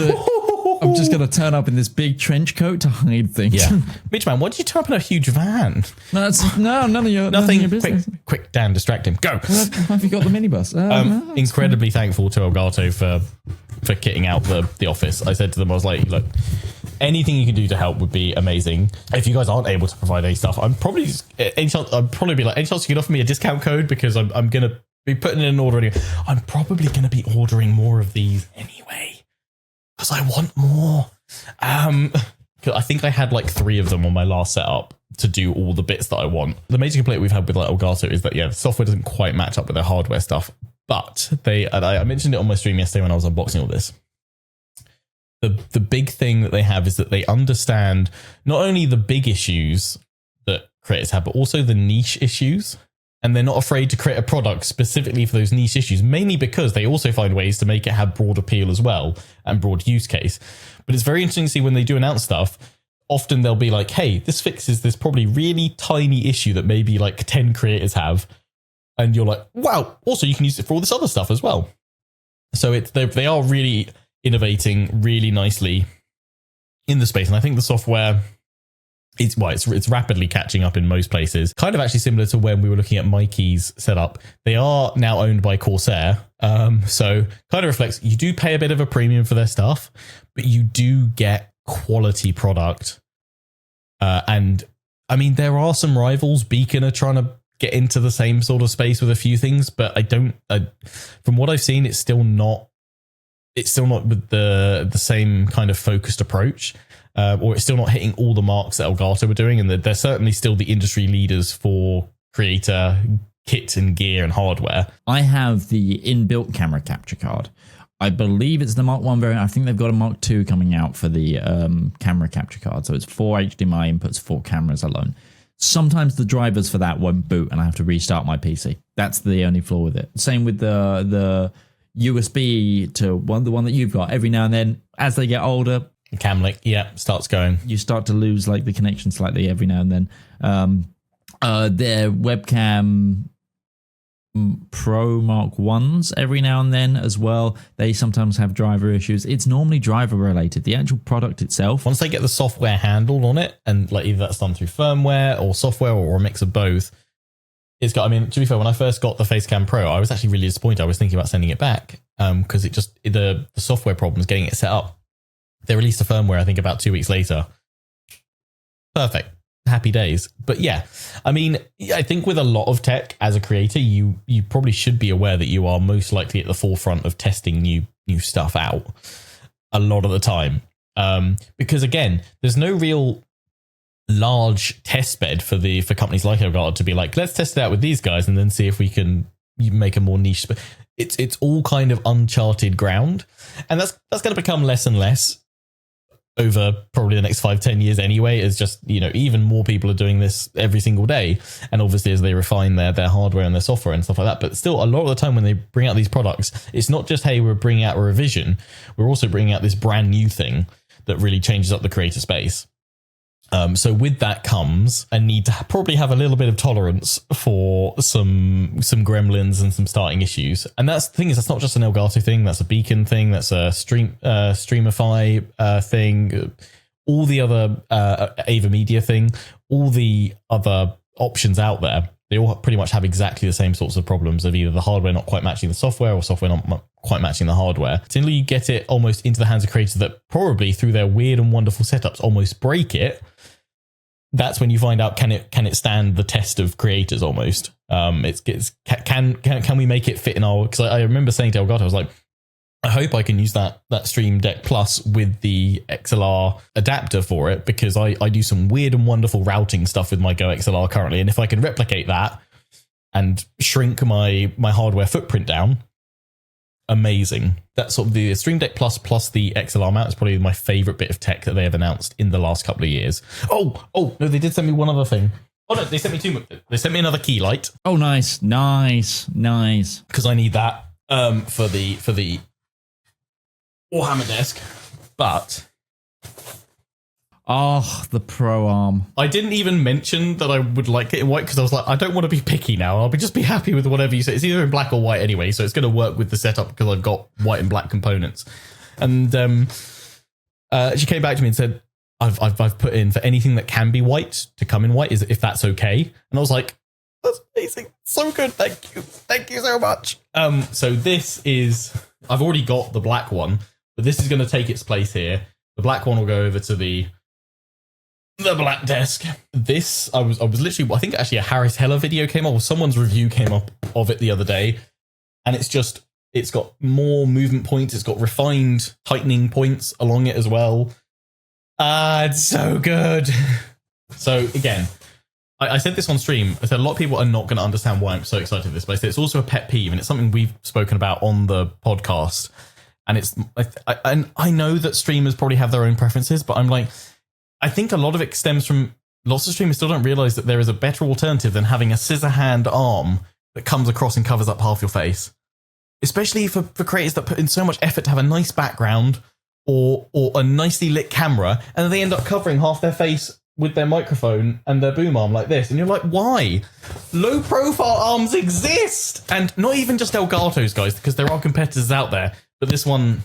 I'm just going to turn up in this big trench coat to hide things. Yeah. Midgeman, why did you turn up in a huge van? None of your business. Quick, Dan, distract him. Go. Have you got the minibus? Incredibly thankful to Elgato for kitting out the office. I said to them, I was like, look, anything you can do to help would be amazing. If you guys aren't able to provide any stuff, I'd probably be like, any chance you could offer me a discount code, because I'm going to be putting in an order anyway. I'm probably going to be ordering more of these anyway, because I want more. I think I had like 3 of them on my last setup to do all the bits that I want. The major complaint we've had with like Elgato is that, the software doesn't quite match up with their hardware stuff. But I mentioned it on my stream yesterday when I was unboxing all this. The big thing that they have is that they understand not only the big issues that creators have, but also the niche issues. And they're not afraid to create a product specifically for those niche issues, mainly because they also find ways to make it have broad appeal as well and broad use case. But it's very interesting to see when they do announce stuff, often they'll be like, hey, this fixes this probably really tiny issue that maybe like 10 creators have. And you're like, wow, also you can use it for all this other stuff as well. So they are really innovating really nicely in the space. And I think the software, it's rapidly catching up in most places. Kind of actually similar to when we were looking at Mikey's setup. They are now owned by Corsair. So kind of reflects, you do pay a bit of a premium for their stuff, but you do get quality product. And I mean, there are some rivals. Beacon are trying to get into the same sort of space with a few things, but from what I've seen, it's still not with the same kind of focused approach. Or it's still not hitting all the marks that Elgato were doing, and they're certainly still the industry leaders for creator kit and gear and hardware. I have the inbuilt camera capture card. I believe it's the Mark 1 variant. I think they've got a Mark 2 coming out for the camera capture card. So it's 4 HDMI inputs, 4 cameras alone. Sometimes the drivers for that won't boot and I have to restart my PC. That's the only flaw with it. Same with the USB to the one that you've got. Every now and then, as they get older, Camlink, starts going. You start to lose like the connection slightly every now and then. Their webcam Pro Mark 1s every now and then as well. They sometimes have driver issues. It's normally driver related. The actual product itself, once they get the software handled on it, and like either that's done through firmware or software or a mix of both, it's got. I mean, to be fair, when I first got the Facecam Pro, I was actually really disappointed. I was thinking about sending it back because the software problems getting it set up. They released a firmware, I think, about 2 weeks later. Perfect. Happy days. But yeah, I mean, I think with a lot of tech as a creator, you probably should be aware that you are most likely at the forefront of testing new stuff out a lot of the time. Because again, there's no real large test bed for companies like Elgato to be like, let's test it out with these guys and then see if we can make a more niche. It's all kind of uncharted ground, and that's going to become less and less over probably the next 5-10 years anyway, is just, even more people are doing this every single day. And obviously as they refine their hardware and their software and stuff like that, but still a lot of the time when they bring out these products, it's not just, hey, we're bringing out a revision. We're also bringing out this brand new thing that really changes up the creator space. So with that comes a need to probably have a little bit of tolerance for some gremlins and some starting issues. And that's the thing, is that's not just an Elgato thing. That's a Beacon thing. That's a Streamify thing. All the other Ava Media thing. All the other options out there they all pretty much have exactly the same sorts of problems of either the hardware not quite matching the software or software not quite matching the hardware. Until you get it almost into the hands of creators that probably through their weird and wonderful setups almost break it, that's when you find out can it stand the test of creators almost. Can we make it fit in our, because I remember saying to Elgato, I was like, I hope I can use that Stream Deck Plus with the XLR adapter for it, because I do some weird and wonderful routing stuff with my Go XLR currently, and if I can replicate that and shrink my hardware footprint down, amazing. That's sort of the Stream Deck Plus the XLR mount is probably my favorite bit of tech that they have announced in the last couple of years. Oh no, they did send me one other thing. Oh no, they sent me two. They sent me another key light. Oh, nice. Because I need that for the Warhammer desk. But the Pro Arm. I didn't even mention that I would like it in white because I was like, I don't want to be picky now. I'll just be happy with whatever you say. It's either in black or white anyway, so it's going to work with the setup because I've got white and black components. And she came back to me and said, I've put in for anything that can be white to come in white, is if that's okay. And I was like, that's amazing. So good. Thank you so much. So this is, I've already got the black one, but this is going to take its place here. The black one will go over to the black desk. This, I was literally, I think actually a Harris Heller video came up, or someone's review came up of it the other day. And it's got more movement points. It's got refined tightening points along it as well. It's so good. So again, I said this on stream. I said a lot of people are not going to understand why I'm so excited for this, but I said it's also a pet peeve, and it's something we've spoken about on the podcast. And I know that streamers probably have their own preferences, but I'm like, I think a lot of it stems from lots of streamers still don't realize that there is a better alternative than having a scissor hand arm that comes across and covers up half your face. Especially for creators that put in so much effort to have a nice background or a nicely lit camera, and then they end up covering half their face with their microphone and their boom arm like this. And you're like, why? Low profile arms exist! And not even just Elgato's, guys, because there are competitors out there. But this one,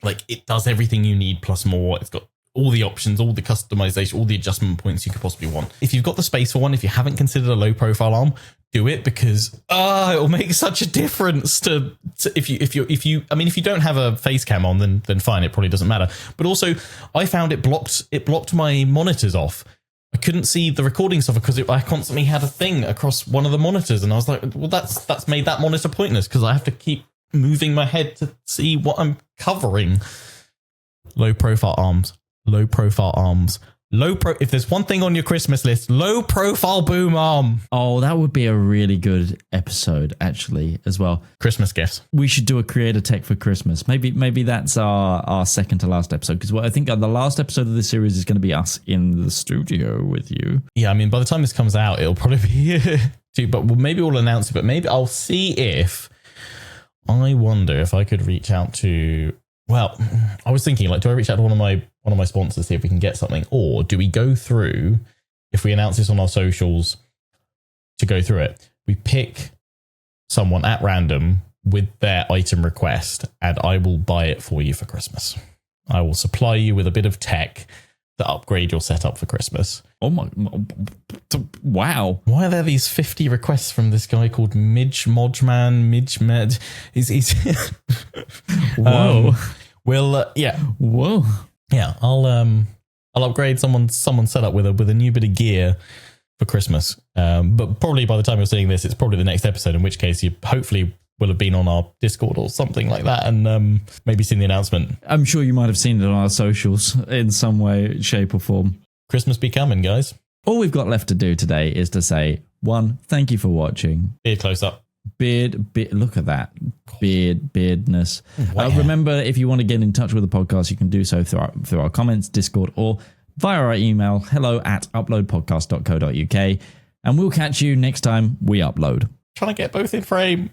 like, it does everything you need plus more. It's got all the options, all the customization, all the adjustment points you could possibly want. If you've got the space for one, if you haven't considered a low profile arm, do it, because it will make such a difference to if you don't have a face cam on, then fine, it probably doesn't matter. But also, I found it blocked my monitors off. I couldn't see the recording software because I constantly had a thing across one of the monitors, and I was like, well, that's made that monitor pointless because I have to keep moving my head to see what I'm covering. Low profile arms. If there's one thing on your Christmas list, low profile boom arm. Oh, that would be a really good episode, actually, as well. Christmas gifts. We should do a creator tech for Christmas. Maybe that's our second to last episode, because I think the last episode of this series is going to be us in the studio with you. Yeah, I mean, by the time this comes out, it'll probably be but maybe we'll announce it. But maybe I'll see if I wonder if I could reach out to. Well, I was thinking, like, do I reach out to one of my sponsors, see if we can get something, or do we go through, if we announce this on our socials, to go through it, we pick someone at random with their item request, and I will buy it for you for Christmas. I will supply you with a bit of tech to upgrade your setup for Christmas. Oh my! Wow! Why are there these 50 requests from this guy called Midgeman? He's Whoa! Whoa! Yeah, I'll upgrade someone's setup with a new bit of gear for Christmas. But probably by the time you're seeing this, it's probably the next episode. In which case, you hopefully will have been on our Discord or something like that, and maybe seen the announcement. I'm sure you might have seen it on our socials in some way, shape, or form. Christmas be coming, guys. All we've got left to do today is to say, one, thank you for watching. Beard close up. Beard, look at that. Beardness. Wow. Remember, if you want to get in touch with the podcast, you can do so through our comments, Discord, or via our email, hello@uploadpodcast.co.uk. And we'll catch you next time we upload. Trying to get both in frame.